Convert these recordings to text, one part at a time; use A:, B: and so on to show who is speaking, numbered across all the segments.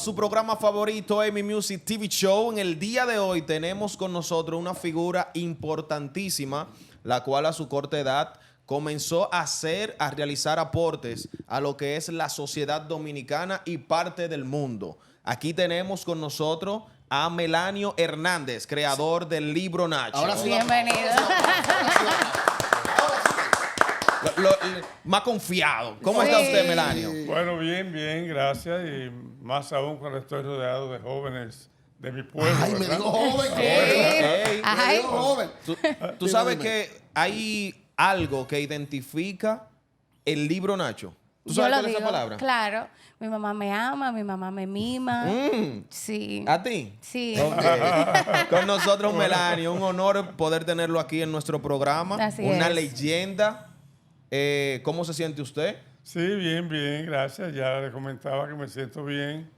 A: su programa favorito, Amy Music TV Show. En el día de hoy tenemos con nosotros una figura importantísima, la cual a su corta edad comenzó a realizar aportes a lo que es la sociedad dominicana y parte del mundo. Aquí tenemos con nosotros a Melanio Hernández, creador del libro Nacho.
B: Ahora sí.
C: Bienvenido.
A: Más confiado. ¿Cómo está usted, Melanio?
D: Bueno, bien, bien, gracias. Y más aún cuando estoy rodeado de jóvenes de mi pueblo.
B: Ay, me
D: ¿verdad?
B: digo joven.
A: Ey,
B: Me digo joven.
A: Tú sabes que hay algo que identifica el libro Nacho. ¿Tú
C: Yo
A: sabes
C: lo
A: cuál es esa
C: digo,
A: palabra?
C: claro. Mi mamá me ama, mi mamá me mima. Sí.
A: ¿A ti?
C: Sí.
A: Ok. Con nosotros, Melanio. Un honor poder tenerlo aquí en nuestro programa.
C: Así
A: Una
C: es.
A: leyenda. ¿Cómo se siente usted?
D: Sí, bien, bien, gracias. Ya le comentaba que me siento bien,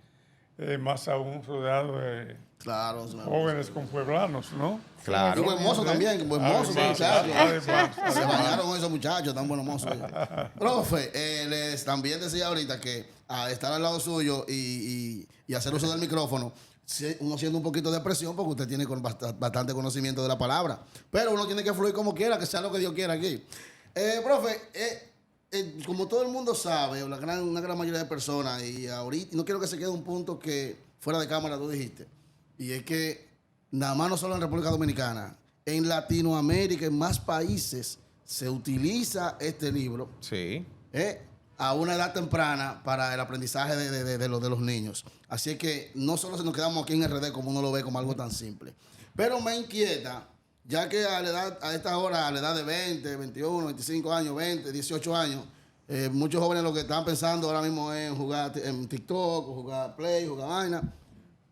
D: más aún rodeado de
B: Claro, claro.
D: jóvenes con pueblanos, ¿no?
A: Claro.
B: Y buen mozo también, buen mozo,
D: Además,
B: muchachos.
D: además.
B: Se bañaron esos muchachos, tan buenos mozos. Profe, les también decía ahorita que estar al lado suyo y hacer uso del micrófono, uno siente un poquito de presión porque usted tiene bastante conocimiento de la palabra. Pero uno tiene que fluir como quiera, que sea lo que Dios quiera aquí. Profe, como todo el mundo sabe, una gran mayoría de personas, y ahorita no quiero que se quede un punto que fuera de cámara tú dijiste, y es que nada más no solo en República Dominicana, en Latinoamérica, en más países, se utiliza este libro
A: Sí.
B: a una edad temprana para el aprendizaje de los niños. Así es que no solo se nos quedamos aquí en RD como uno lo ve como algo tan simple. Pero me inquieta, ya que a esta hora, a la edad de 20, 21, 25 años, 20, 18 años, muchos jóvenes lo que están pensando ahora mismo es jugar en TikTok, o jugar Play, jugar vaina.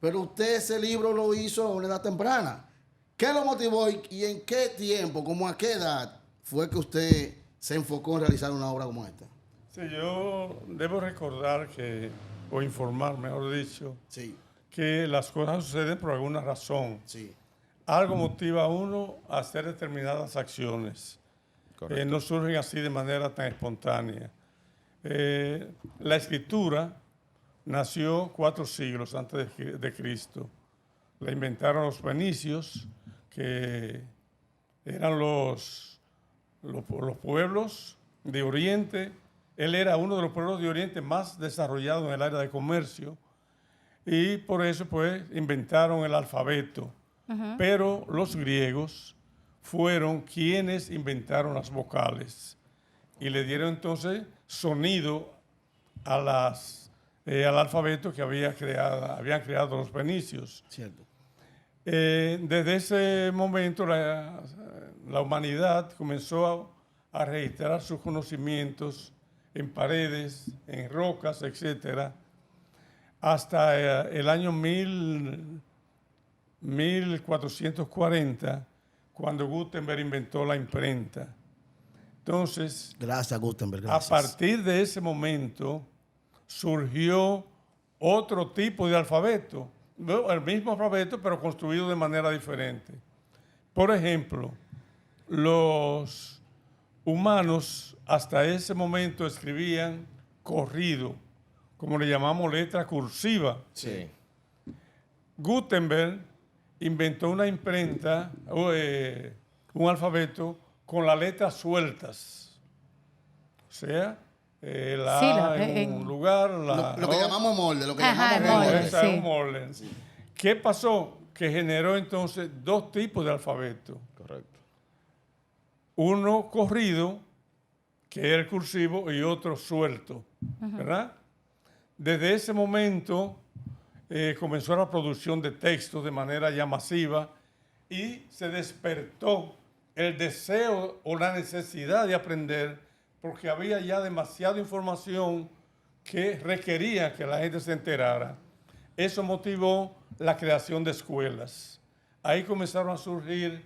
B: Pero usted ese libro lo hizo a una edad temprana. ¿Qué lo motivó y en qué tiempo, como a qué edad fue que usted se enfocó en realizar una obra como esta?
D: Sí, yo debo recordar que, o informar, mejor dicho,
B: Sí,
D: que las cosas suceden por alguna razón.
B: sí.
D: Algo motiva a uno a hacer determinadas acciones. No surgen así de manera tan espontánea. La escritura nació 4 siglos antes de Cristo. La inventaron los fenicios, que eran los pueblos de Oriente. Él era uno de los pueblos de Oriente más desarrollados en el área de comercio y por eso pues inventaron el alfabeto. Pero los griegos fueron quienes inventaron las vocales y le dieron entonces sonido al alfabeto que habían creado los fenicios.
B: Cierto.
D: Desde ese momento la humanidad comenzó a registrar sus conocimientos en paredes, en rocas, etc. Hasta el año 1440, cuando Gutenberg inventó la imprenta. Entonces,
B: Gracias, Gutenberg.
D: a partir de ese momento surgió otro tipo de alfabeto, el mismo alfabeto pero construido de manera diferente. Por ejemplo, los humanos hasta ese momento escribían corrido, como le llamamos letra cursiva.
A: Sí.
D: Gutenberg inventó una imprenta, un alfabeto con las letras sueltas. O sea, la
C: Sí,
D: A en un lugar, la
B: lo que
D: O.
B: llamamos molde, lo que
C: Ajá,
B: llamamos molde.
C: molde.
D: Esa es
C: sí.
D: un molde. ¿Qué pasó? Que generó entonces 2 tipos de alfabeto.
A: Correcto.
D: Uno corrido, que es el cursivo, y otro suelto, ¿verdad? Desde ese momento comenzó la producción de textos de manera ya masiva y se despertó el deseo o la necesidad de aprender porque había ya demasiada información que requería que la gente se enterara. Eso motivó la creación de escuelas. Ahí comenzaron a surgir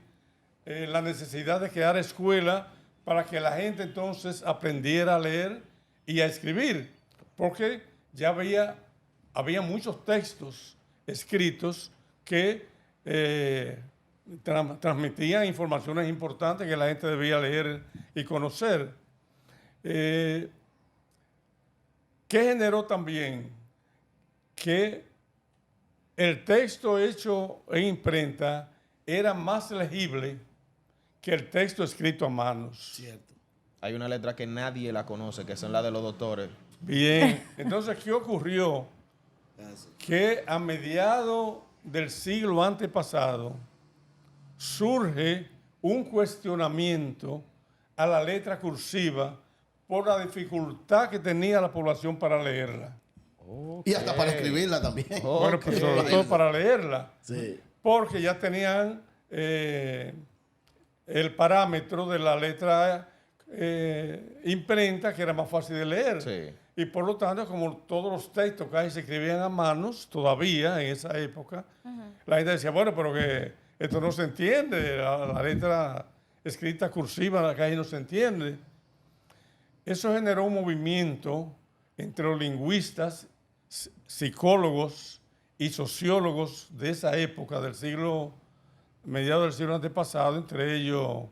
D: la necesidad de crear escuelas para que la gente entonces aprendiera a leer y a escribir, porque ya había muchos textos escritos que transmitían informaciones importantes que la gente debía leer y conocer. ¿Qué generó también? Que el texto hecho en imprenta era más legible que el texto escrito a manos.
B: Cierto.
A: Hay una letra que nadie la conoce, que son la de los doctores.
D: Bien, entonces, ¿qué ocurrió?
B: Eso.
D: Que a mediados del siglo antepasado surge un cuestionamiento a la letra cursiva por la dificultad que tenía la población para leerla.
B: Y hasta para escribirla también.
D: Bueno, pues sobre
B: Ok.
D: todo para leerla,
B: Sí.
D: porque ya tenían el parámetro de la letra imprenta, que era más fácil de leer.
A: Sí.
D: Y por lo tanto, como todos los textos casi se escribían a manos, todavía en esa época, la gente decía, bueno, pero que esto no se entiende, la letra escrita cursiva casi no se entiende. Eso generó un movimiento entre los lingüistas, psicólogos y sociólogos de esa época, del siglo, mediados del siglo antepasado, entre ellos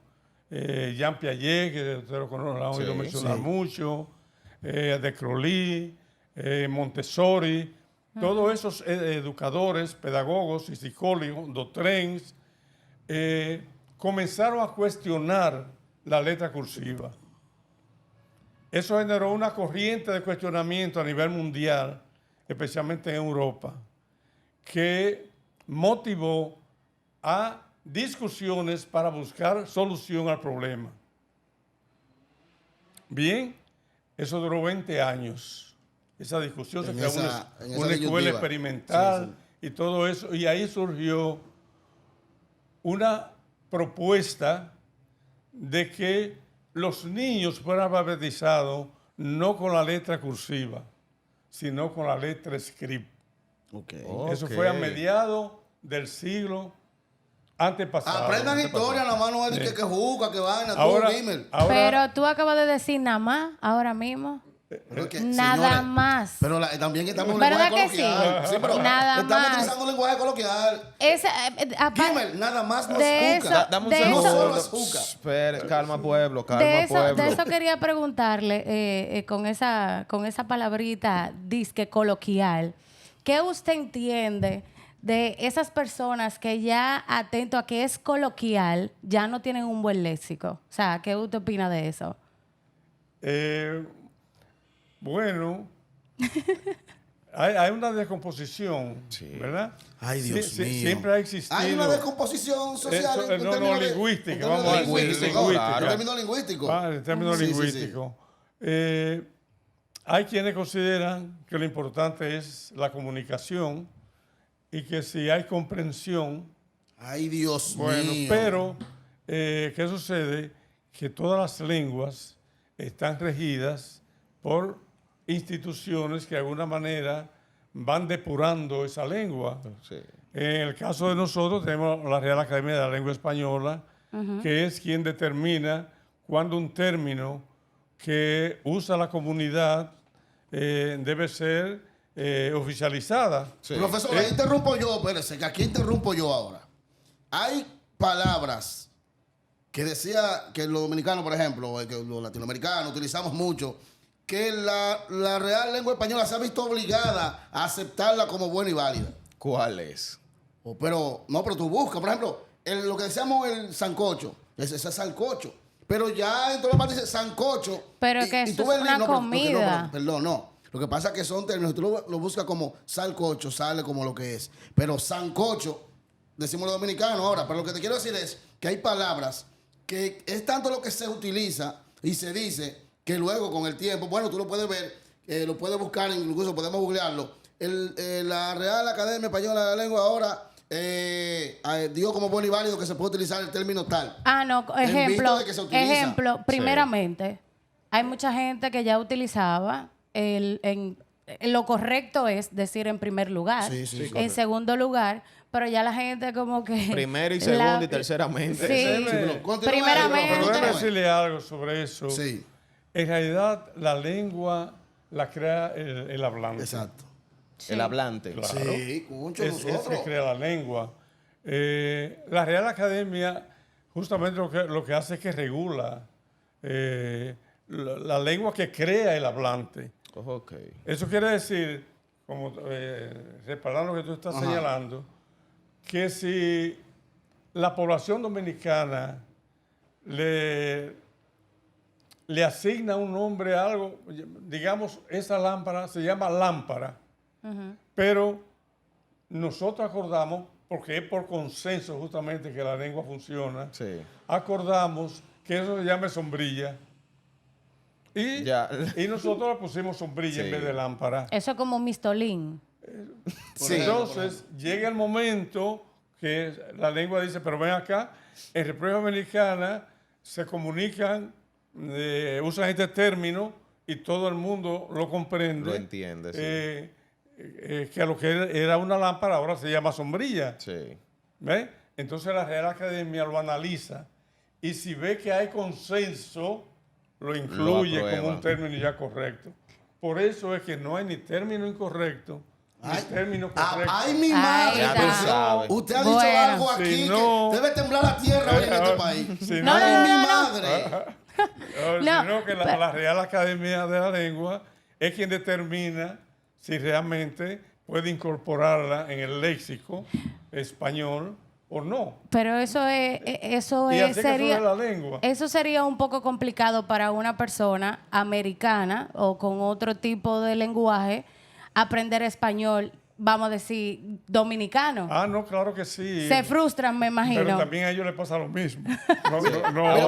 D: Jean Piaget, que ustedes lo conocen, lo han oído
A: Sí,
D: mencionar
B: sí.
D: mucho, de Crowley, Montessori, todos esos educadores, pedagogos y psicólogos, Dotrens, comenzaron a cuestionar la letra cursiva. Eso generó una corriente de cuestionamiento a nivel mundial, especialmente en Europa, que motivó a discusiones para buscar solución al problema. Bien, eso duró 20 años. Esa discusión se
B: En
D: creó
B: esa
D: una
B: disyuntiva.
D: escuela experimental
B: Sí,
D: y todo eso, y ahí surgió una propuesta de que los niños fueran alfabetizados no con la letra cursiva, sino con la letra script.
B: Ok.
D: Eso
A: Ok.
D: fue a mediados del siglo antepasado.
B: Aprendan historia, nada más no es de
D: Sí.
B: que juca, que vaina,
D: Ahora,
B: tú, gamer.
C: Pero tú acabas de decir nada más, ahora mismo.
B: Pero es que,
C: Nada
B: señores,
C: más.
B: Pero también estamos en
C: ¿Verdad
B: lenguaje
C: que sí?
B: coloquial. pero
C: Nada
B: estamos
C: más.
B: utilizando lenguaje coloquial. Gamer, nada más no
C: de
B: es
C: eso-
B: juca.
A: Dame un
C: de
A: segundo.
C: eso-
B: solo es juca.
A: Espera, calma, pueblo, calma,
C: de
A: pueblo.
C: eso quería preguntarle con esa palabrita disque coloquial. ¿Qué usted entiende de esas personas que ya, atento a que es coloquial, ya no tienen un buen léxico? O sea, ¿qué usted opina de eso?
D: Bueno, hay una descomposición, ¿verdad?
B: Ay, Dios mío.
D: Siempre ha existido.
B: Hay una descomposición social.
D: Eso,
B: en
D: no,
B: términos de-
D: lingüística,
B: en términos
D: vamos a
B: de
D: decir,
A: lingüístico,
D: lingüística.
B: En términos lingüísticos.
D: En términos
B: Sí, sí, sí.
D: lingüísticos. Hay quienes consideran que lo importante es la comunicación y que si hay comprensión,
B: Ay, Dios
D: bueno,
B: mío.
D: pero ¿qué sucede? Que todas las lenguas están regidas por instituciones que de alguna manera van depurando esa lengua.
A: Sí.
D: En el caso de nosotros tenemos la Real Academia de la Lengua Española, que es quien determina cuándo un término que usa la comunidad debe ser oficializada.
A: Sí.
B: Profesor, ahí interrumpo yo, espérese, que aquí interrumpo yo ahora. Hay palabras que decía que los dominicanos, por ejemplo, que los latinoamericanos utilizamos mucho, que la Real Lengua Española se ha visto obligada a aceptarla como buena y válida.
A: ¿Cuál es?
B: Pero tú buscas, por ejemplo, lo que decíamos el sancocho, ese es sancocho. Pero ya en todas partes dice sancocho.
C: Pero que eso
B: tú ves
C: es
B: el-
C: una
B: no, pero-
C: comida.
B: Perdón, no. Lo que pasa es que son términos, tú lo buscas como salcocho, sale como lo que es. Pero sancocho, decimos los dominicanos ahora, pero lo que te quiero decir es que hay palabras que es tanto lo que se utiliza y se dice que luego con el tiempo, bueno, tú lo puedes ver, lo puedes buscar, incluso podemos googlearlo. La Real Academia Española de la Lengua ahora dio como bueno y válido que se puede utilizar el término tal.
C: Ah, no,
B: En vista de que se utiliza.
C: primeramente, hay mucha gente que ya utilizaba lo correcto es decir en primer lugar,
B: Sí, sí, sí,
C: en
B: correcto.
C: segundo lugar, pero ya la gente como que...
A: Primero y segundo y terceramente.
C: Sí,
B: pero continúa ahí,
C: primeramente.
D: Pero déjame
B: Continúa.
D: decirle algo sobre eso.
B: Sí,
D: En realidad, la lengua la crea el hablante.
B: exacto.
A: El hablante.
D: Claro.
B: Sí, mucho
D: Es
B: nosotros.
D: que crea la lengua. La Real Academia justamente lo que hace es que regula la lengua que crea el hablante.
A: Ok.
D: Eso quiere decir como respaldando lo que tú estás señalando, que si la población dominicana le asigna un nombre a algo, digamos, esa lámpara se llama lámpara, pero nosotros acordamos, porque es por consenso justamente que la lengua funciona, acordamos que eso se llame sombrilla. Y nosotros le pusimos sombrilla en vez de lámpara.
C: Eso es como mistolín.
D: Entonces, llega el momento que la lengua dice, pero ven acá, en República Dominicana se comunican, usan este término y todo el mundo lo comprende.
A: Lo entiende,
D: que a lo que era una lámpara ahora se llama sombrilla.
A: Sí.
D: ¿Ve? Entonces la Real Academia lo analiza y si ve que hay consenso, lo incluye como un término ya correcto. Por eso es que no hay ni término incorrecto, ni término correcto.
B: ¡Ay, mi madre!
A: Ya tú sabes.
B: Usted ha dicho algo aquí que debe temblar la tierra hoy en este país. ¡Ay, mi madre!
D: Sino que la Real Academia de la Lengua es quien determina si realmente puede incorporarla en el léxico español o no.
C: Pero eso sería un poco complicado para una persona americana o con otro tipo de lenguaje aprender español, vamos a decir, dominicano.
D: Ah, no, claro que sí.
C: Se frustran, me imagino.
D: Pero también a ellos les pasa lo mismo.
B: Mira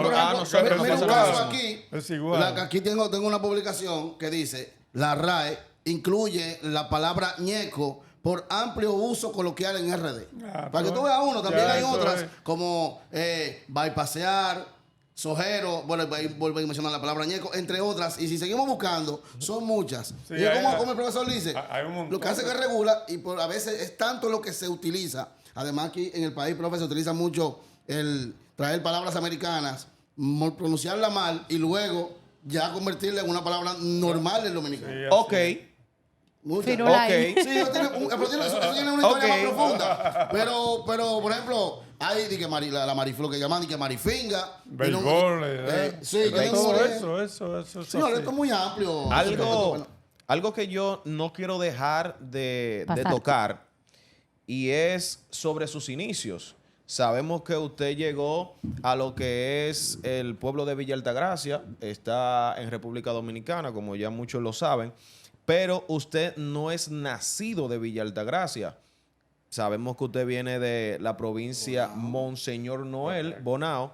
B: un caso aquí.
D: Es igual.
B: Aquí tengo una publicación que dice, la RAE incluye la palabra ñeco por amplio uso coloquial en RD. Para que tú veas uno, también hay otras como bypasear, sojero, bueno, vuelvo a mencionar la palabra ñeco, entre otras, y si seguimos buscando, son muchas.
D: Sí,
B: y como el profesor dice,
D: lo
B: que hace que regula, y a veces es tanto lo que se utiliza. Además, aquí en el país, profe, se utiliza mucho el traer palabras americanas, pronunciarla mal y luego ya convertirla en una palabra normal en dominicano.
A: Sí, ok.
C: Firulai.
B: Sí, eso tiene una historia más profunda. Pero, por ejemplo, hay la mariflor que llaman que marifinga.
D: Béisbol.
B: Sí,
D: todo eso.
B: Señor, esto es muy amplio.
A: Algo que yo no quiero dejar de tocar y es sobre sus inicios. Sabemos que usted llegó a lo que es el pueblo de Villa Altagracia, está en República Dominicana, como ya muchos lo saben, pero usted no es nacido de Villa Altagracia. Sabemos que usted viene de la provincia Monseñor Noel, Bonao,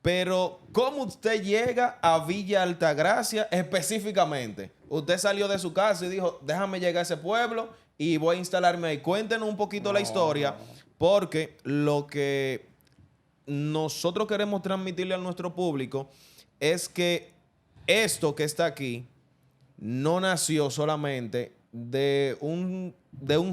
A: pero ¿cómo usted llega a Villa Altagracia específicamente? Usted salió de su casa y dijo, déjame llegar a ese pueblo y voy a instalarme ahí. Cuéntenos un poquito la historia, porque lo que nosotros queremos transmitirle a nuestro público es que esto que está aquí no nació solamente de un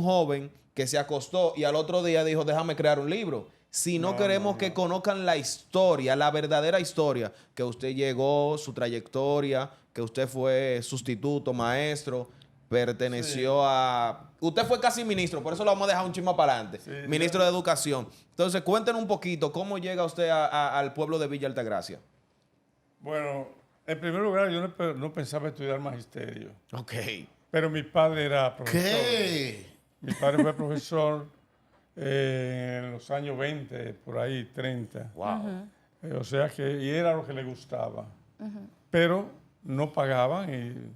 A: joven que se acostó y al otro día dijo, déjame crear un libro. Sino queremos que conozcan la historia, la verdadera historia, que usted llegó, su trayectoria, que usted fue sustituto, maestro, perteneció a... Usted fue casi ministro, por eso lo vamos a dejar un chisme para adelante. Ministro de Educación. Entonces, cuéntenos un poquito, ¿cómo llega usted al pueblo de Villa Altagracia?
D: Bueno, en primer lugar, yo no pensaba estudiar magisterio.
A: Ok.
D: Pero mi padre era profesor.
B: ¿Qué?
D: Mi padre fue profesor en los años 20, por ahí, 30.
A: Wow.
D: O sea que, y era lo que le gustaba. Pero no pagaban y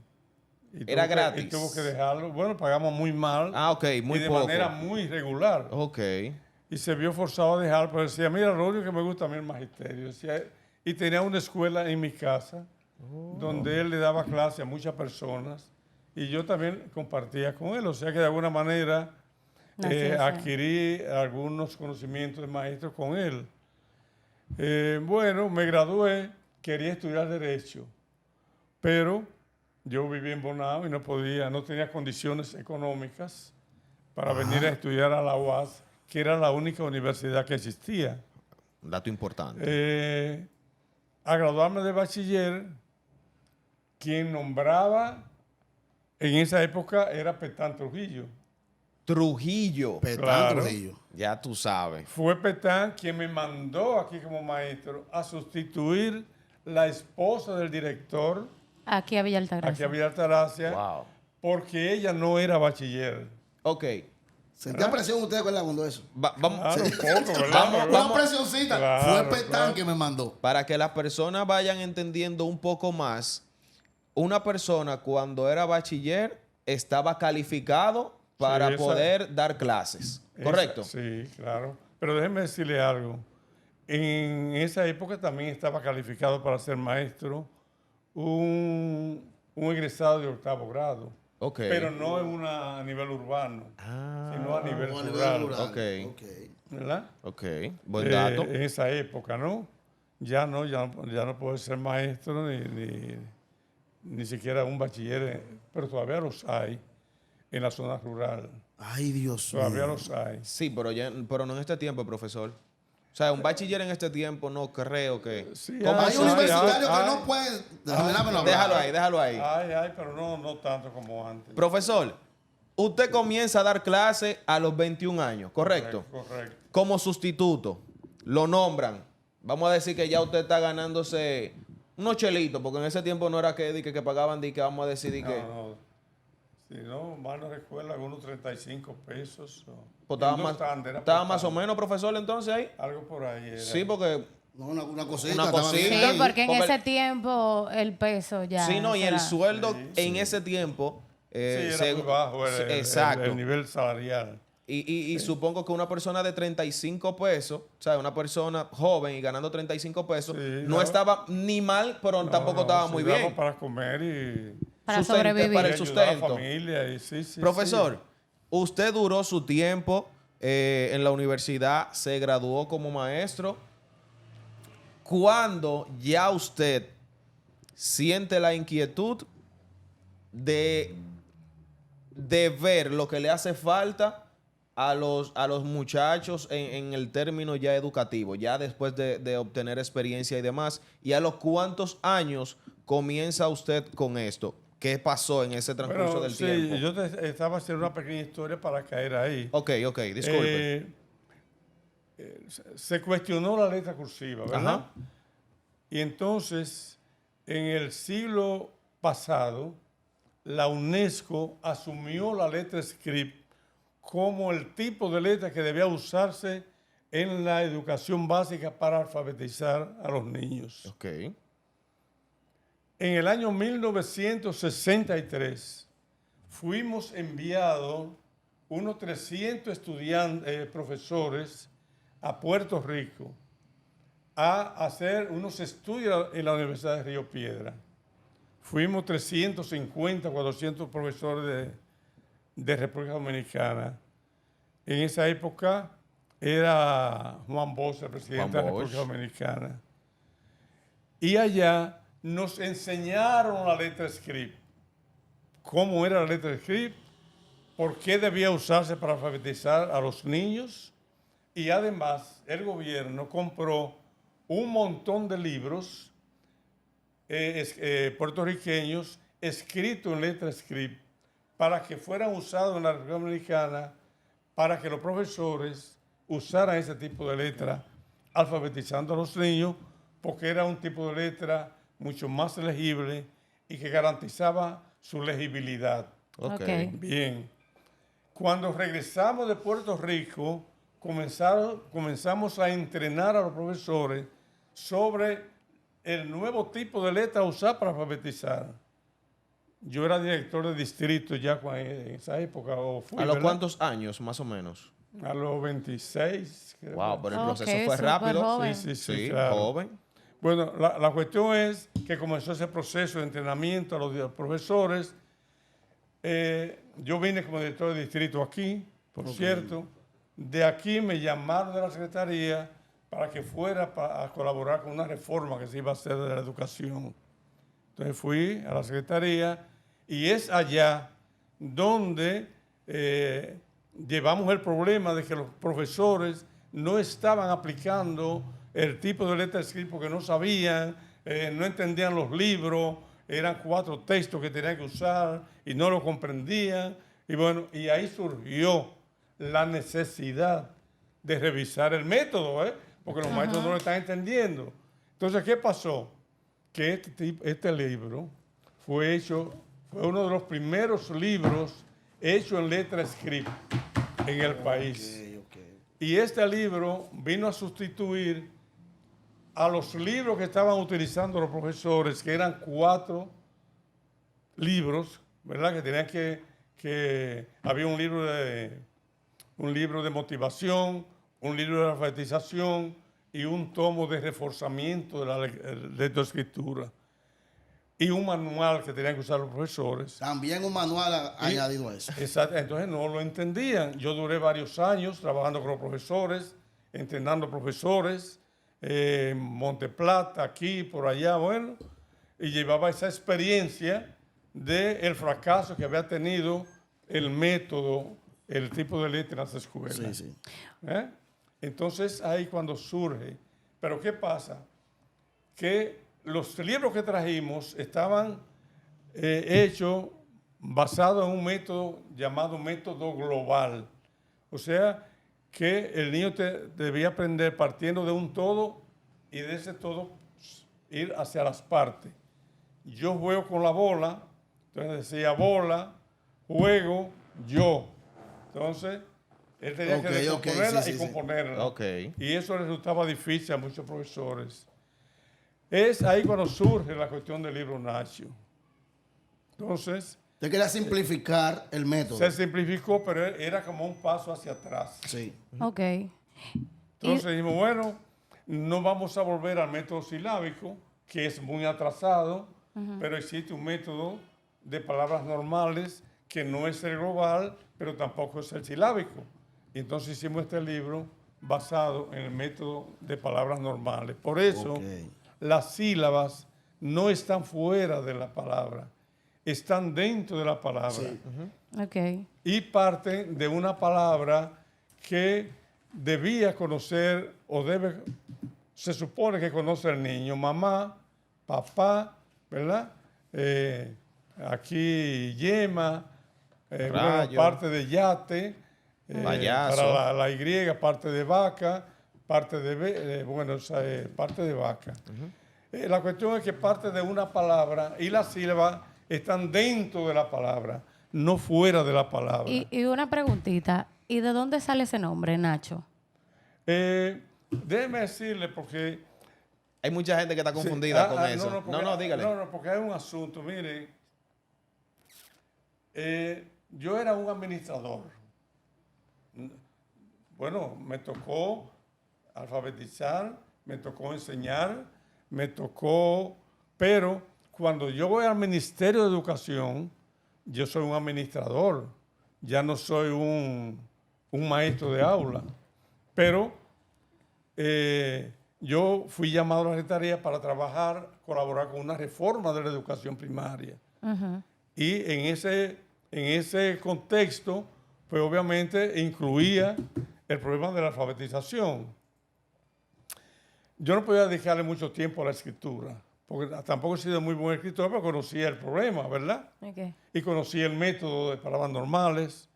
A: Era gratis.
D: Y tuvo que dejarlo. Bueno, pagamos muy mal.
A: Ah, ok, muy
D: y de
A: poco.
D: manera muy irregular.
A: Ok.
D: Y se vio forzado a dejar, pero decía, mira, lo único que me gusta a mí es el magisterio. Decía, y tenía una escuela en mi casa, donde él le daba clase a muchas personas, y yo también compartía con él. O sea que de alguna manera adquirí algunos conocimientos de maestro con él. Bueno, me gradué, quería estudiar Derecho, pero yo vivía en Bonao y no tenía condiciones económicas para venir a estudiar a la UAS, que era la única universidad que existía.
A: Un dato importante.
D: A graduarme de bachiller, quien nombraba en esa época era Petán Trujillo.
A: Trujillo.
B: Petán Trujillo.
A: Ya tú sabes.
D: Fue Petán quien me mandó aquí como maestro a sustituir la esposa del director
C: Aquí a Villa Altagracia.
D: aquí a Villa Altagracia,
A: Wow.
D: porque ella no era bachiller.
A: Ok.
B: ¿Sentía presión usted cuando eso?
A: Vamos,
D: Claro, un poco, ¿verdad?
A: Vamos,
B: Una
A: vamos.
B: presioncita.
D: Claro,
B: Fue Petán
D: claro.
B: que me mandó.
A: Para que las personas vayan entendiendo un poco más, una persona cuando era bachiller estaba calificado para
D: Sí, esa-
A: poder dar clases. ¿Correcto?
D: Sí, claro. Pero déjeme decirle algo. En esa época también estaba calificado para ser maestro un egresado de 8º grado.
A: Ok.
D: Pero no a nivel urbano, sino a nivel
B: Como a nivel
D: rural.
B: rural.
A: Ok.
B: Ok.
D: ¿Verdad?
A: Ok. Buen dato.
D: En esa época, ¿no? Ya no puede ser maestro ni siquiera un bachiller, pero todavía los hay en la zona rural.
B: Ay, Dios
D: Todavía
B: mío.
D: los hay.
A: Sí, pero no en este tiempo, profesor. O sea, un bachiller en este tiempo no creo que...
D: Sí,
A: ¿Cómo
B: Hay
A: Sí,
B: universitarios que
D: hay.
B: no pueden. Déjamelo hablar.
A: Déjalo ahí.
D: Hay, pero no tanto como antes.
A: Profesor, usted comienza a dar clases a los 21 años, ¿correcto?
D: Correcto.
A: Como sustituto, lo nombran. Vamos a decir que ya usted está ganándose unos chelitos, porque en ese tiempo no era que pagaban, que vamos a decidir que...
D: No. Si no, mal no recuerdo, algunos 35 pesos.
A: Pues
D: En dos tandas, era
A: estaba
D: por
A: más o
D: tanda.
A: menos, profesor, entonces ahí.
D: Algo por ahí era.
A: Sí, porque...
B: No, una cosita.
A: Una
B: estaba
A: cosita.
B: bien.
C: Sí, porque en
A: Porque-
C: ese tiempo el peso ya.
A: Sí, no, y el
C: era-
A: sueldo en ese tiempo...
D: Sí, era muy bajo
A: exacto.
D: el nivel salarial.
A: Y supongo que una persona de 35 pesos, o sea, una persona joven y ganando 35 pesos,
D: Sí,
A: no
D: claro.
A: estaba ni mal, pero tampoco estaba
D: sí,
A: muy
D: daba
A: bien.
D: para comer y,
C: Para
A: Sustente-
C: sobrevivir.
A: para el
D: y ayudar a la
A: sustento.
D: familia. Y, sí,
A: Profesor, usted duró su tiempo en la universidad, se graduó como maestro. ¿Cuándo ya usted siente la inquietud de ver lo que le hace falta a los muchachos en el término ya educativo, ya después de obtener experiencia y demás? ¿Y a los cuántos años comienza usted con esto? ¿Qué pasó en ese transcurso del tiempo?
D: Yo estaba haciendo una pequeña historia para caer ahí.
A: Ok, disculpe.
D: Se cuestionó la letra cursiva, ¿verdad?
A: Ajá.
D: Y entonces, en el siglo pasado, la UNESCO asumió la letra script como el tipo de letra que debía usarse en la educación básica para alfabetizar a los niños.
A: Ok.
D: En el año 1963 fuimos enviados unos 300 profesores a Puerto Rico a hacer unos estudios en la Universidad de Río Piedra. Fuimos 350, 400 profesores de República Dominicana. En esa época era Juan Bosch, el presidente de la
A: Bosch.
D: República Dominicana. Y allá nos enseñaron la letra script. ¿Cómo era la letra script? ¿Por qué debía usarse para alfabetizar a los niños? Y además el gobierno compró un montón de libros puertorriqueños escritos en letra script para que fueran usados en la República Dominicana, para que los profesores usaran ese tipo de letra alfabetizando a los niños, porque era un tipo de letra mucho más legible y que garantizaba su legibilidad.
A: Ok.
C: Ok.
D: Bien, cuando regresamos de Puerto Rico, comenzamos a entrenar a los profesores sobre el nuevo tipo de letra a usar para alfabetizar. Yo era director de distrito ya en esa época. O fui,
A: ¿A los
D: ¿verdad?
A: cuántos años, más o menos?
D: A los 26. creo.
A: Wow, pero el
C: Ok,
A: proceso fue
C: súper
A: rápido.
C: joven.
A: Sí,
D: claro.
A: joven.
D: Bueno, la cuestión es que comenzó ese proceso de entrenamiento a los profesores. Yo vine como director de distrito aquí, por cierto. De aquí me llamaron de la Secretaría para que fuera a colaborar con una reforma que se iba a hacer de la educación. Entonces fui a la Secretaría y es allá donde llevamos el problema de que los profesores no estaban aplicando el tipo de letra script porque no sabían, no entendían los libros, eran 4 textos que tenían que usar y no lo comprendían. Y bueno, y ahí surgió la necesidad de revisar el método, porque los maestros no lo están entendiendo. Entonces, ¿qué pasó? Que este libro fue hecho fue uno de los primeros libros hechos en letra script en el país. Y este libro vino a sustituir a los libros que estaban utilizando los profesores, que eran 4 libros, ¿verdad? Que tenían que había un libro de motivación, un libro de alfabetización y un tomo de reforzamiento de la lectoescritura. Y un manual que tenían que usar los profesores.
B: También un manual añadido a eso.
D: Exacto, entonces no lo entendían. Yo duré varios años trabajando con los profesores, entrenando profesores, Monteplata, aquí, por allá, bueno, y llevaba esa experiencia del fracaso que había tenido el método, el tipo de letra en las escuelas.
B: Sí, sí.
D: Entonces ahí cuando surge. Pero ¿qué pasa? Que los libros que trajimos estaban hechos basados en un método llamado método global. O sea, que el niño debía aprender partiendo de un todo y de ese todo ir hacia las partes. Yo juego con la bola, entonces decía bola, juego, yo. Entonces, él tenía que descomponerla y componerla.
A: Okay.
D: Y eso le resultaba difícil a muchos profesores. Es ahí cuando surge la cuestión del libro Nacho. Entonces,
B: Usted quería simplificar el método.
D: se simplificó, pero era como un paso hacia atrás.
B: Sí.
C: Ok.
D: Entonces dijimos, bueno, no vamos a volver al método silábico, que es muy atrasado, pero existe un método de palabras normales que no es el global, pero tampoco es el silábico. Y entonces hicimos este libro basado en el método de palabras normales. Por eso, las sílabas no están fuera de la palabra, están dentro de la palabra.
B: Sí.
C: Ok.
D: Y parten de una palabra que debía conocer o se supone que conoce el niño, mamá, papá, ¿verdad? Aquí yema, bueno, parte de yate,
A: Payaso.
D: para la Y, parte de vaca, parte de parte de vaca. La cuestión es que parte de una palabra y las sílabas están dentro de la palabra, no fuera de la palabra.
C: Y una preguntita. ¿Y de dónde sale ese nombre, Nacho?
D: Déjeme decirle porque...
A: Hay mucha gente que está confundida con eso.
D: No,
A: Dígale.
D: No, porque hay un asunto. Mire, yo era un administrador. Bueno, me tocó alfabetizar, me tocó enseñar, pero cuando yo voy al Ministerio de Educación, yo soy un administrador, ya no soy un maestro de aula. Pero yo fui llamado a la Secretaría para colaborar con una reforma de la educación primaria. Y en ese contexto, pues obviamente incluía el problema de la alfabetización. Yo no podía dedicarle mucho tiempo a la escritura, porque tampoco he sido muy buen escritor, pero conocía el problema, ¿verdad?
C: Okay.
D: Y conocía el método de palabras normales.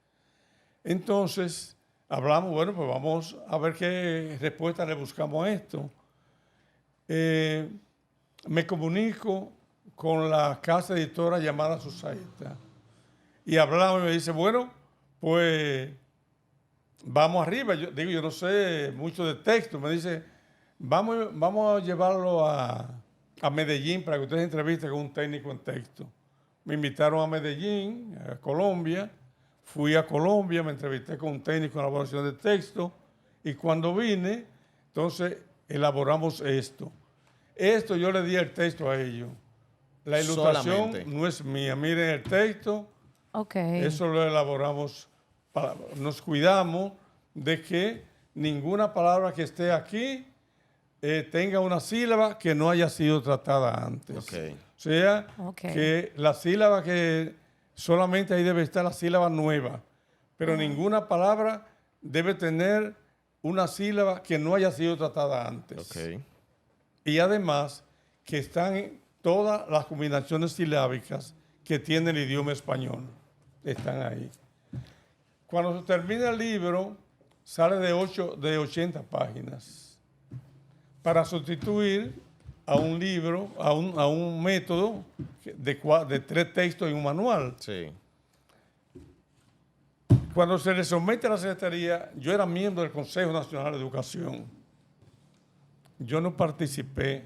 D: Entonces, hablamos, bueno, pues vamos a ver qué respuesta le buscamos a esto. Me comunico con la casa editora llamada Susaeta y hablamos y me dice, bueno, pues vamos arriba. Yo no sé mucho de texto. Me dice, vamos a llevarlo a Medellín para que ustedes entrevisten con un técnico en texto. Me invitaron a Medellín, a Colombia. Fui a Colombia, me entrevisté con un técnico en elaboración de texto y cuando vine, entonces elaboramos esto. Esto yo le di el texto a ellos. La ilustración
A: Solamente.
D: no es mía. Miren el texto.
C: Okay.
D: Eso lo elaboramos. Nos cuidamos de que ninguna palabra que esté aquí tenga una sílaba que no haya sido tratada antes.
A: Okay.
D: O sea, que la sílaba que solamente ahí debe estar la sílaba nueva, pero ninguna palabra debe tener una sílaba que no haya sido tratada antes.
A: Okay.
D: Y además que están todas las combinaciones silábicas que tiene el idioma español. Están ahí. Cuando se termina el libro, sale de 80 páginas para sustituir a un libro, a un método de 3 textos en un manual.
A: Sí.
D: Cuando se le somete a la Secretaría, yo era miembro del Consejo Nacional de Educación. Yo no participé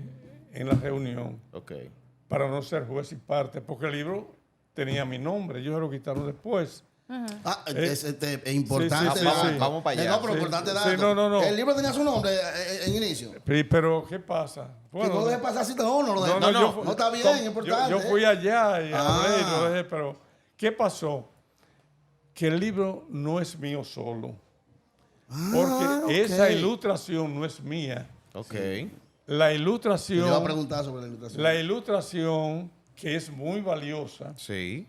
D: en la reunión
A: Ok.
D: para no ser juez y parte, porque el libro tenía mi nombre, ellos se lo quitaron después.
B: Es importante.
D: sí,
B: dato.
D: sí.
A: Vamos para allá.
B: No, pero
D: Sí,
B: importante
D: sí,
B: dato.
D: no.
B: El libro tenía su nombre en inicio.
D: Pero, ¿qué pasa?
B: Que no lo deje pasar si no lo deje.
D: No,
B: No está bien, es importante.
D: Yo fui allá y hablé y
B: Ah.
D: lo dejé, pero ¿qué pasó? Que el libro no es mío solo. Porque esa
B: ok.
D: ilustración no es mía.
A: Ok.
D: La
B: Yo iba a
D: ilustración,
B: preguntar sobre la ilustración.
D: la ilustración, que es muy valiosa,
A: Sí.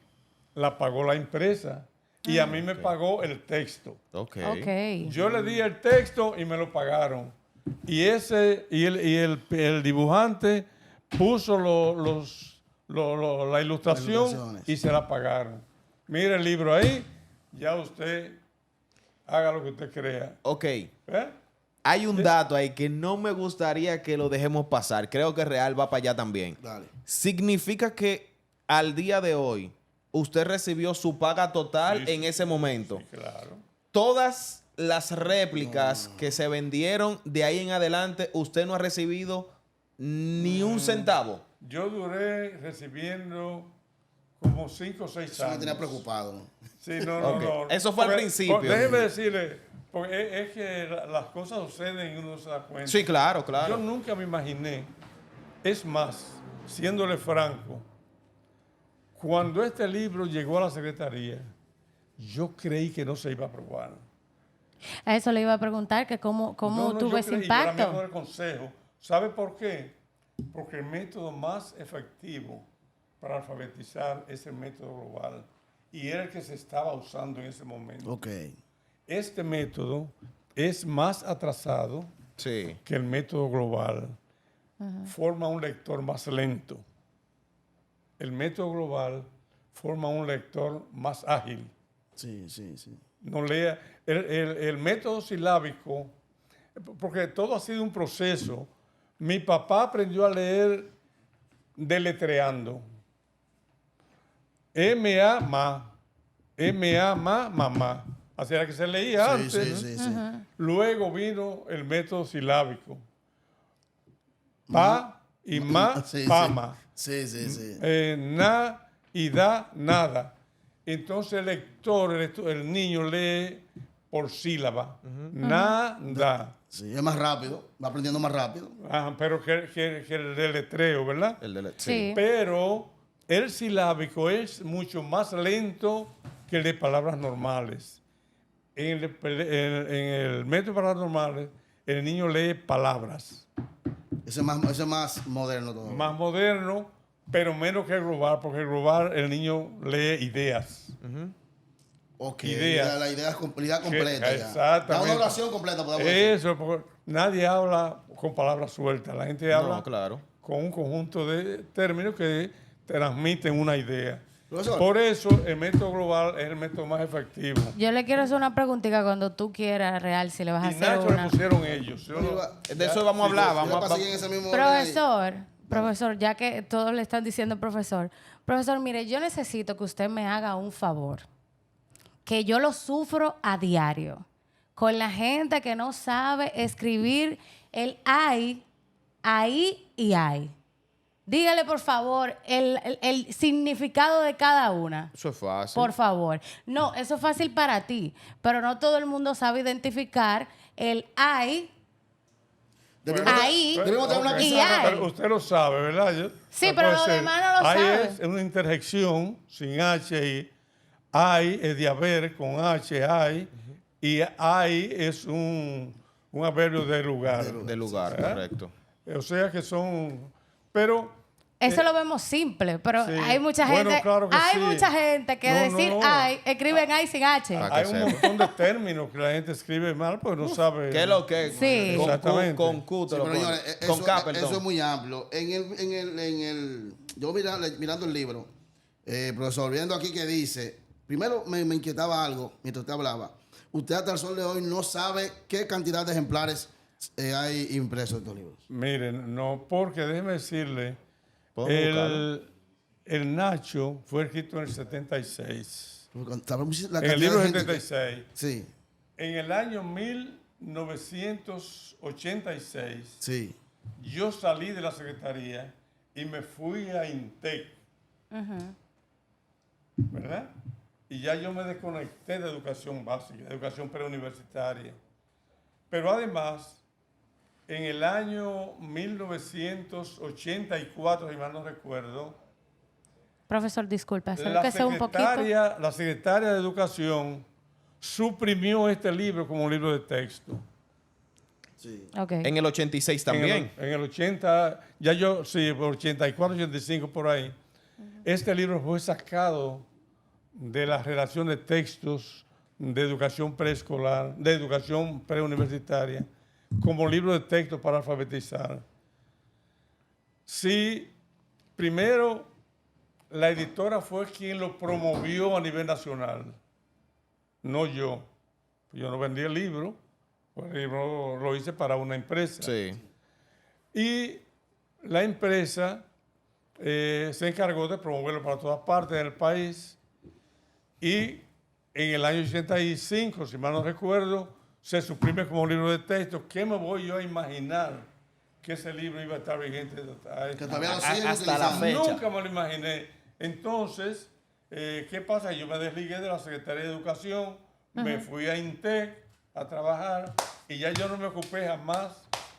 D: la pagó la empresa y a mí me pagó el texto.
A: Ok.
C: Ok.
D: Yo le di el texto y me lo pagaron. Y el dibujante puso la ilustración
B: ilustraciones.
D: y se la pagaron. Mire el libro ahí, ya usted haga lo que usted crea.
A: Ok.
D: ¿Eh?
A: Hay un dato ahí que no me gustaría que lo dejemos pasar. Creo que Real va para allá también.
B: Dale.
A: Significa que al día de hoy usted recibió su paga total
D: Sí,
A: en ese momento.
D: Claro.
A: Todas las réplicas que se vendieron de ahí en adelante, usted no ha recibido ni un centavo.
D: Yo duré recibiendo como 5 o 6
B: Eso me
D: años.
B: tenía preocupado. ¿no?
D: Sí, no.
A: Ok. Eso fue al principio.
D: Déjeme decirle, porque es que las cosas suceden y uno no se da cuenta.
A: Sí, claro,
D: Yo
A: claro.
D: nunca me imaginé, es más, siéndole franco, cuando este libro llegó a la Secretaría, yo creí que no se iba a aprobar.
C: A eso le iba a preguntar, que cómo
D: No,
C: tuvo
D: yo
C: ese
D: creí, yo era miembro
C: impacto.
D: del Consejo. ¿Sabe por qué? Porque el método más efectivo para alfabetizar es el método global. Y era el que se estaba usando en ese momento.
B: Ok.
D: Este método es más atrasado
A: Sí.
D: que el método global. Forma un lector más lento. El método global forma un lector más ágil.
B: Sí.
D: No lea el método silábico, porque todo ha sido un proceso. Mi papá aprendió a leer deletreando. mamá. Así era que se leía antes.
B: Sí.
D: Luego vino el método silábico. Pa y ma,
B: Sí,
D: pama.
B: Sí.
D: Na y da, nada. Entonces el lector, el niño lee por sílaba. Nada.
B: Sí, es más rápido. Va aprendiendo más rápido.
D: Ajá, pero que el deletreo, ¿verdad?
A: El de
C: Sí.
D: Pero el silábico es mucho más lento que el de palabras normales. En el método de palabras normales, el niño lee palabras.
B: Ese es más moderno todo.
D: Más moderno, pero menos que el global, porque el global el niño lee ideas.
B: Ok.
D: Ideas.
B: La idea completa. Ya.
D: Exactamente.
B: Da una oración completa, podemos decir.
D: Eso, porque nadie habla con palabras sueltas. La gente habla
A: No, claro.
D: con un conjunto de términos que transmiten una idea.
B: Profesor.
D: Por eso el método global es el método más efectivo.
C: Yo le quiero hacer una preguntita cuando tú quieras, Real, si le vas a
D: Y
C: hacer
D: Nacho
C: una.
D: le pusieron ellos. Yo no-
A: De eso vamos a hablar.
B: Yo
A: Vamos
B: para
A: a,
B: seguir en ese mismo orden ahí.
C: Profesor, ya que todos le están diciendo profesor, mire, yo necesito que usted me haga un favor, que yo lo sufro a diario, con la gente que no sabe escribir el ay, ahí y ay. Dígale, por favor, el significado de cada una.
A: Eso es fácil.
C: Por favor. No, eso es fácil para ti, pero no todo el mundo sabe identificar el ay. Ahí
B: Debemos tener una
D: Ok.
C: y
B: pizarra.
C: ay.
D: Pero usted lo sabe, ¿verdad?
C: Sí,
D: no
C: pero
D: puede
C: los
D: ser.
C: demás no lo
D: Ahí
C: saben.
D: es una interjección sin H y hay es de haber con H, hay, y hay es un adverbio de lugar.
A: De lugar,
D: ¿Eh?
A: correcto.
D: O sea que son... Pero...
C: Eso lo vemos simple, pero
D: sí.
C: hay mucha
D: Bueno,
C: gente,
D: claro que
C: hay
D: sí.
C: mucha gente que
D: No,
C: decir
D: no.
C: ay, escriben ay sin H.
A: Ah,
D: Hay
A: que
D: un
A: sepa.
D: montón de términos que la gente escribe mal porque no sabe...
A: ¿Qué es lo que?
C: Sí.
A: Con Q,
D: Exactamente.
A: con Q te
B: Sí,
A: lo
B: pero
A: pones.
B: señores,
A: Con K, perdón.
B: eso es muy amplio. Yo mirando el libro, profesor, viendo aquí que dice, primero me inquietaba algo mientras usted hablaba. Usted hasta el sol de hoy no sabe qué cantidad de ejemplares hay impresos estos libros?
D: Miren, no, porque déjeme decirle,
A: ¿Puedo buscarlo?
D: el Nacho fue escrito en el 76.
B: Sabemos la
D: En el
B: cantidad
D: libro
B: de gente
D: 76.
B: Sí,
D: En el año 1986,
B: sí.
D: yo salí de la secretaría y me fui a INTEC, ¿verdad? Y ya yo me desconecté de educación básica, de educación preuniversitaria. Pero además, en el año 1984, si mal no recuerdo,
C: Profesor, disculpe, acérquese un poquito.
D: la secretaria de Educación suprimió este libro como un libro de texto.
B: Sí.
C: Ok.
A: En el 86 también.
D: En el 80, ya yo, sí, por 84, 85, por ahí. Este libro fue sacado de la relación de textos de educación preescolar, de educación preuniversitaria, como libro de texto para alfabetizar. Sí, primero, la editora fue quien lo promovió a nivel nacional, no yo. Yo no vendí el libro, el libro lo hice para una empresa.
A: Sí.
D: Y la empresa se encargó de promoverlo para todas partes del país. Y en el año 85, si mal no recuerdo, se suprime como libro de texto. ¿Qué me voy yo a imaginar que ese libro iba a estar vigente
B: Que todavía lo siguen
A: hasta la
B: utilizando.
A: fecha.
D: Nunca me lo imaginé. Entonces, ¿qué pasa? Yo me desligué de la Secretaría de Educación, me fui a INTEC a trabajar y ya yo no me ocupé jamás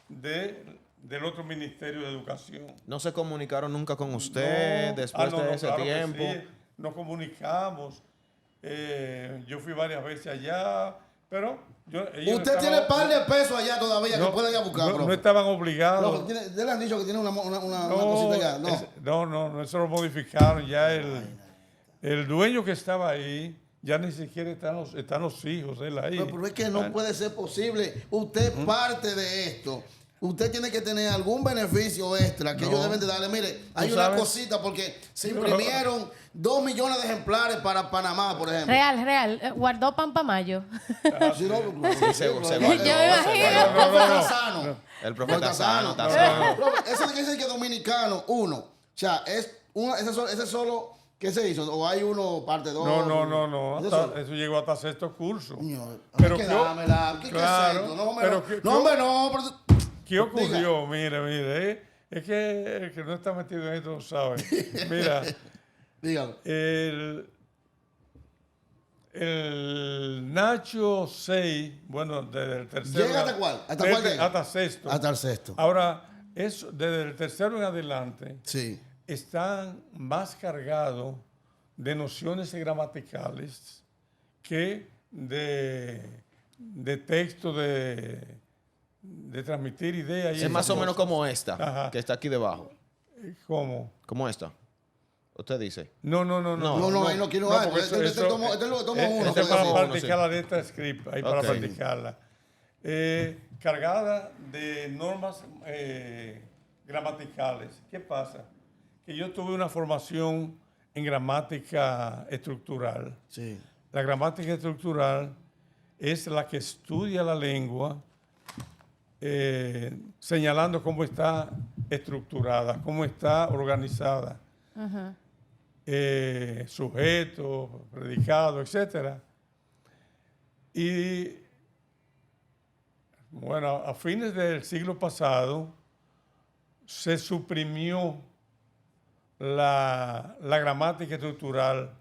D: del otro Ministerio de Educación.
A: ¿No se comunicaron nunca con usted
D: No.
A: después
D: No,
A: de ese
D: claro que
A: tiempo?
D: sí. Nos comunicamos. Yo fui varias veces allá, pero ellos
B: Usted tiene par de pesos allá todavía que pueden ir a buscar,
D: no
B: profe.
D: estaban obligados.
B: Profe, ¿ya le han dicho que tiene una cosita allá? No.
D: No, eso lo modificaron. Ya el dueño que estaba ahí, ya ni siquiera están los hijos de él ahí.
B: Pero es que no puede ser posible. Usted parte de esto. Usted tiene que tener algún beneficio extra que ellos deben de darle. Mire, hay una
D: sabes?
B: cosita porque se imprimieron 2 millones de ejemplares para Panamá, por ejemplo.
C: Real. Guardó pan pa' mayo.
B: Sí, no,
A: se guardó,
C: Yo me imagino.
A: El profeta Sano está sano.
B: Eso de que dice que dominicano, uno. O sea, ese solo, ¿qué se hizo? ¿O hay uno parte 2?
D: No. Eso llegó hasta sexto curso.
B: Pero
D: Pero
B: que
D: ¿qué-
B: dámela. ¿Qué
D: claro,
B: es esto? No,
D: pero
B: hombre,
D: ¿qué-
B: no. No, hombre, no. Pero,
D: ¿Qué ocurrió? Mire, es que el que no está metido en esto no sabe. Mira,
B: dígalo.
D: el Nacho 6, bueno, desde el tercero.
B: ¿Llega hasta cuál? ¿Hasta cuál llega?
D: Hasta sexto.
B: Hasta el sexto.
D: Ahora, desde el tercero en adelante,
B: Sí.
D: están más cargados de nociones gramaticales que de texto de transmitir ideas. Y
A: Es más
D: esas
A: o menos
D: cosas.
A: como esta,
D: Ajá.
A: que está aquí debajo.
D: ¿Cómo?
A: Como esta. Usted dice.
D: No.
B: No, ahí no quiero.
D: porque
B: Este tomo uno.
D: Este es para
A: uno,
D: practicar
A: sí.
D: la letra script, ahí para
A: Ok.
D: practicarla. Cargada de normas gramaticales. ¿Qué pasa? Que yo tuve una formación en gramática estructural.
B: Sí.
D: La gramática estructural es la que estudia la lengua señalando cómo está estructurada, cómo está organizada. Sujeto, predicado, etc. Y bueno, a fines del siglo pasado se suprimió la gramática estructural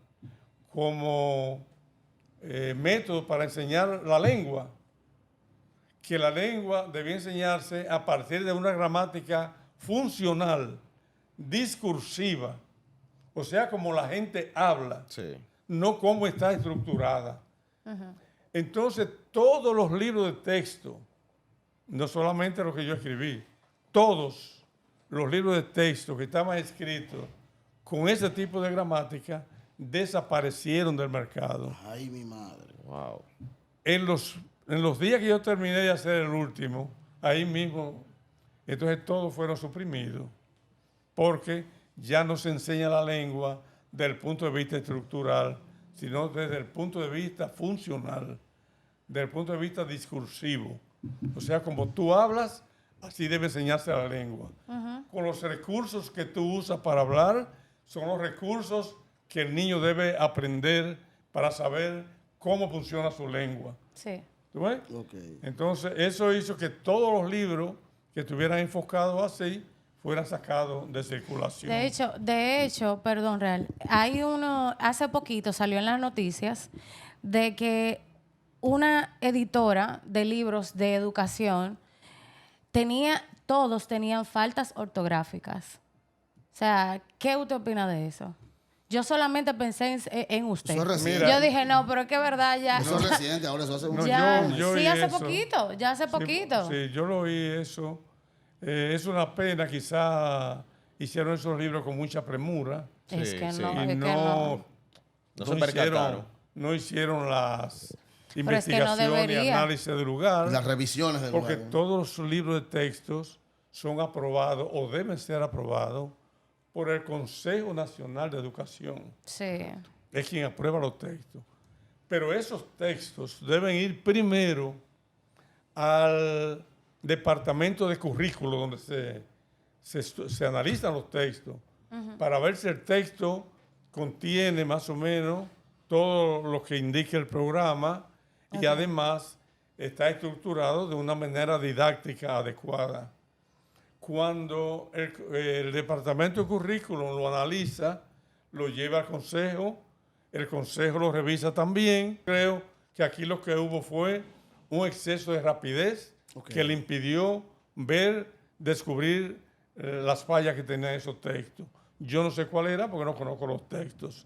D: como método para enseñar la lengua, que la lengua debía enseñarse a partir de una gramática funcional, discursiva, o sea, como la gente habla,
A: Sí.
D: no cómo está estructurada. Entonces, todos los libros de texto, no solamente los que yo escribí, todos los libros de texto que estaban escritos con ese tipo de gramática desaparecieron del mercado.
B: Ay, mi madre.
A: Wow.
D: En los días que yo terminé de hacer el último, ahí mismo, entonces todos fueron suprimidos, porque ya no se enseña la lengua desde el punto de vista estructural, sino desde el punto de vista funcional, desde el punto de vista discursivo. O sea, como tú hablas, así debe enseñarse la lengua. Con los recursos que tú usas para hablar, son los recursos que el niño debe aprender para saber cómo funciona su lengua.
C: Sí.
D: ¿Tú ves?
B: Okay.
D: Entonces, eso hizo que todos los libros que estuvieran enfocados así fueran sacados de circulación.
C: De hecho, perdón, Real, hay uno, hace poquito salió en las noticias de que una editora de libros de educación todos tenían faltas ortográficas. O sea, ¿qué usted opina de eso? Yo solamente pensé en usted.
B: Eso es reciente.
C: Yo dije, no, pero es que es verdad ya.
B: Eso es reciente, ahora eso hace un...
D: No,
C: Ya,
D: yo
C: sí,
D: oí
C: hace
D: eso.
C: poquito, ya hace poquito.
D: Sí, yo lo oí eso. Es una pena, quizá hicieron esos libros con mucha premura
C: Es
A: Sí,
C: que
A: sí.
C: no,
D: y
C: es que
D: no,
A: No se percataron.
D: no hicieron las
C: Pero es que no
D: investigaciones y
C: debería.
D: análisis de lugar,
B: Las revisiones del
D: porque
B: lugar.
D: todos los libros de textos son aprobados o deben ser aprobados por el Consejo Nacional de Educación.
C: Sí.
D: Es quien aprueba los textos. Pero esos textos deben ir primero al departamento de currículo donde se analizan los textos para ver si el texto contiene más o menos todo lo que indica el programa y además está estructurado de una manera didáctica adecuada. Cuando el departamento de currículum lo analiza, lo lleva al consejo, el consejo lo revisa también. Creo que aquí lo que hubo fue un exceso de rapidez que le impidió descubrir las fallas que tenían esos textos. Yo no sé cuál era porque no conozco los textos,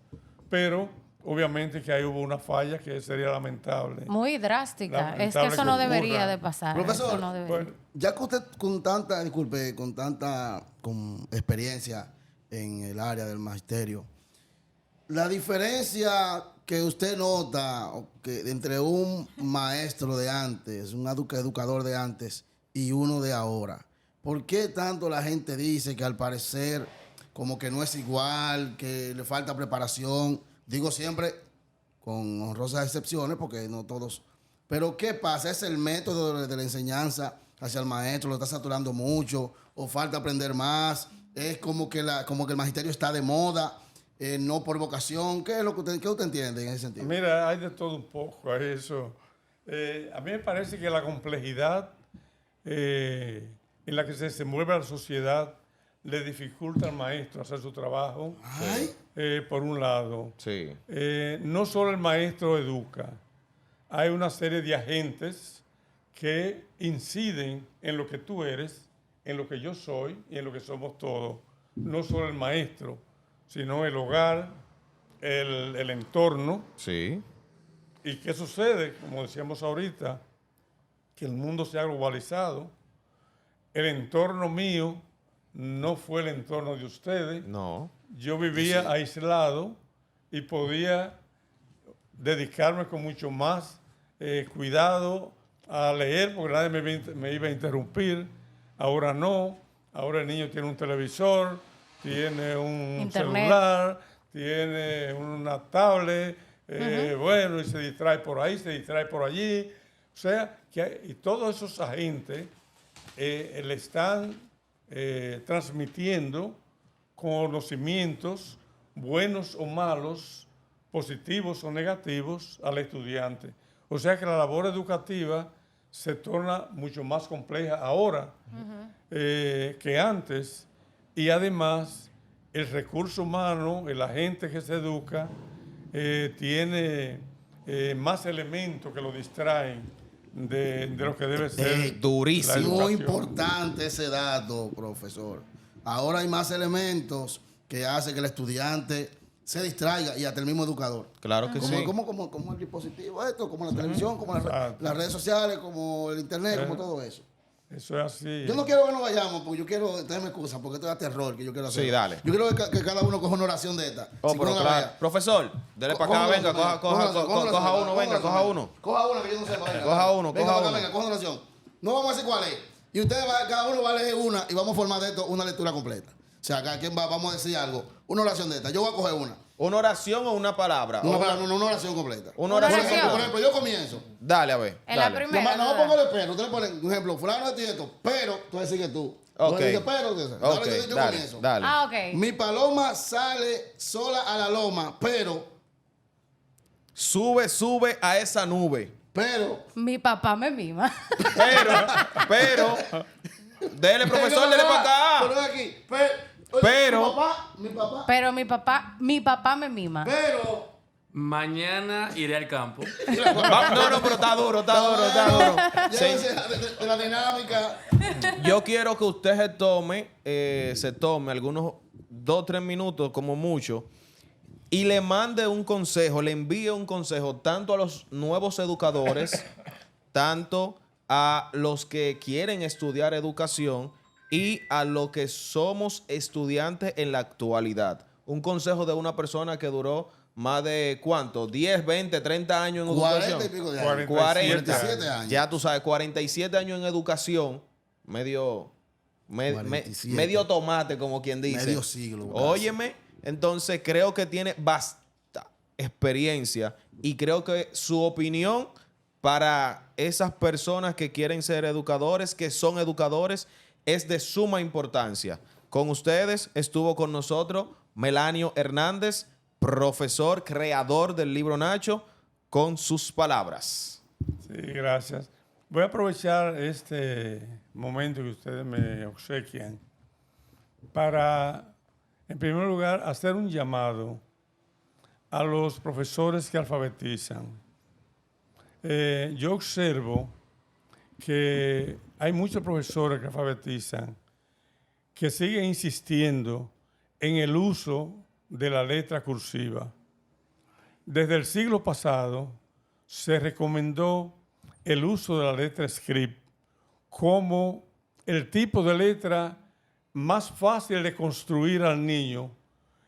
D: pero obviamente que ahí hubo una falla que sería lamentable.
C: Muy drástica.
D: Lamentable
C: Es que eso no
D: que
C: debería
D: ocurra.
C: de pasar.
B: Profesor,
C: eso no debería.
D: Bueno,
B: Ya que usted con tanta experiencia en el área del magisterio, la diferencia que usted nota entre un maestro de antes, un educador de antes y uno de ahora, ¿por qué tanto la gente dice que al parecer como que no es igual, que le falta preparación? Digo siempre con honrosas excepciones porque no todos. Pero ¿qué pasa? ¿Es el método de la enseñanza hacia el maestro? ¿Lo está saturando mucho? ¿O falta aprender más? ¿Es como que el magisterio está de moda? No por vocación. ¿Qué es lo que usted entiende en ese sentido?
D: mira, hay de todo un poco a eso. A mí me parece que la complejidad en la que se desenvuelve la sociedad le dificulta al maestro hacer su trabajo,
B: Ay,
D: por un lado.
A: Sí.
D: No solo el maestro educa, hay una serie de agentes que inciden en lo que tú eres, en lo que yo soy y en lo que somos todos. No solo el maestro, sino el hogar, el entorno.
A: Sí.
D: ¿Y qué sucede? Como decíamos ahorita, que el mundo se ha globalizado. El entorno mío no fue el entorno de ustedes.
A: No.
D: Yo vivía aislado y podía dedicarme con mucho más cuidado a leer porque nadie me iba a interrumpir. Ahora no. Ahora el niño tiene un televisor, tiene un
C: Internet.
D: celular, tiene una tablet, bueno, y se distrae por ahí, se distrae por allí. O sea, y todos esos agentes le están transmitiendo conocimientos buenos o malos, positivos o negativos al estudiante. O sea que la labor educativa se torna mucho más compleja ahora que antes y además el recurso humano, el agente que se educa, tiene más elementos que lo distraen de lo que debe ser
A: durísimo.
D: la
B: muy
D: educación.
B: importante ese dato, profesor. Ahora hay más elementos que hacen que el estudiante se distraiga y hasta el mismo educador.
A: Claro que sí.
B: Como el dispositivo, como la televisión, como
D: Exacto.
B: las redes sociales, como el internet, como
D: Sí.
B: todo eso.
D: Eso es así.
B: Yo no quiero que nos vayamos, porque yo quiero, tenerme excusa, porque esto da terror que yo quiero hacer.
A: Sí, dale.
B: Yo quiero que cada uno coja una oración de esta.
A: Oh,
B: Si
A: pero
B: uno la
A: claro.
B: vea.
A: Profesor, dele para acá, venga, coja uno, venga, coja uno.
B: Coja uno que yo no sé. Venga,
A: Coja uno,
B: venga,
A: coja
B: para acá,
A: uno.
B: venga, coja una oración. No vamos a decir cuál es. Y ustedes, cada uno va a elegir una y vamos a formar de esto una lectura completa. O sea, cada quien vamos a decir algo. Una oración de esta. Yo voy a coger una.
A: ¿Una oración o una palabra?
B: Una oración completa.
A: Una
B: Por
A: oración.
C: oración.
B: ejemplo, yo comienzo.
A: Dale, a ver.
C: En la
A: dale.
C: primera.
B: No pongo el pero. Usted le pone, por ejemplo, fulano de esto, pero tú vas a decir que tú.
A: Ok.
B: Tú dices, pero,
A: Ok,
B: yo
A: dale,
B: comienzo.
A: dale.
C: Ah, ok.
B: Mi paloma sale sola a la loma, pero,
A: Sube a esa nube.
C: Mi papá me mima.
A: Pero, dele, profesor, dele para
B: Pero
A: acá.
B: aquí,
A: Pero-
B: mi papá,
C: Pero mi papá me mima.
B: pero.
E: Mañana iré al campo.
A: No, pero está duro.
B: Ya
A: Sí.
B: decía, de la dinámica.
A: Yo quiero que usted se tome algunos 2 o 3 minutos como mucho y le mande un consejo, le envíe un consejo tanto a los nuevos educadores, tanto a los que quieren estudiar educación y a los que somos estudiantes en la actualidad. Un consejo de una persona que duró más de, ¿cuánto? 10, 20, 30 años en
B: 40
A: educación.
B: y pico de años.
D: 47
B: años.
A: Ya tú sabes, 47 años en educación, medio
B: 47.
A: medio tomate, como quien dice.
B: Medio siglo.
A: Óyeme, entonces creo que tiene bastante experiencia y creo que su opinión para esas personas que quieren ser educadores, que son educadores, es de suma importancia. Con ustedes estuvo con nosotros Melanio Hernández, profesor, creador del libro Nacho, con sus palabras.
D: Sí, gracias. Voy a aprovechar este momento que ustedes me obsequian para, en primer lugar, hacer un llamado a los profesores que alfabetizan. Yo observo que hay muchos profesores que alfabetizan que siguen insistiendo en el uso de la letra cursiva. Desde el siglo pasado se recomendó el uso de la letra script como el tipo de letra más fácil de construir al niño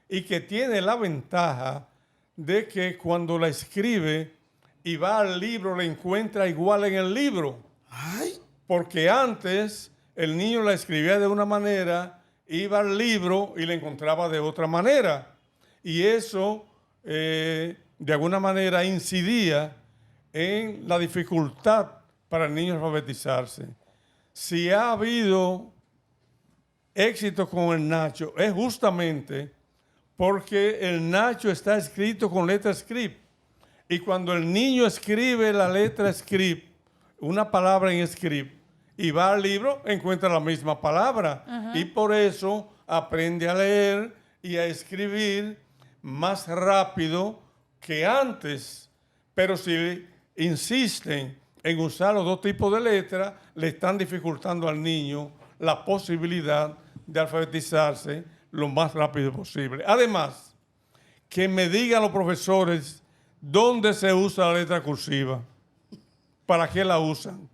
D: y que tiene la ventaja de que cuando la escribe y va al libro la encuentra igual en el libro.
B: Ay,
D: Porque antes el niño la escribía de una manera, iba al libro y la encontraba de otra manera. Y eso, de alguna manera, incidía en la dificultad para el niño alfabetizarse. Si ha habido éxito con el Nacho, es justamente porque el Nacho está escrito con letra script. Y cuando el niño escribe la letra script, una palabra en script, y va al libro, encuentra la misma palabra. Y por eso aprende a leer y a escribir más rápido que antes. Pero si insisten en usar los dos tipos de letras, le están dificultando al niño la posibilidad de alfabetizarse lo más rápido posible. Además, que me digan los profesores dónde se usa la letra cursiva, para qué la usan.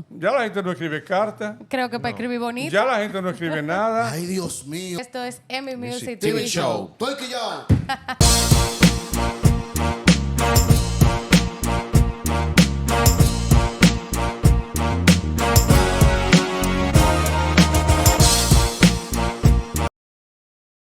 D: Ya la gente no escribe cartas,
C: Creo que para escribir bonito.
D: ya la gente no escribe nada.
B: ay, Dios mío.
C: Esto es Emmy Music
A: TV
C: TV
A: Show.
C: Show.
B: Estoy quillado.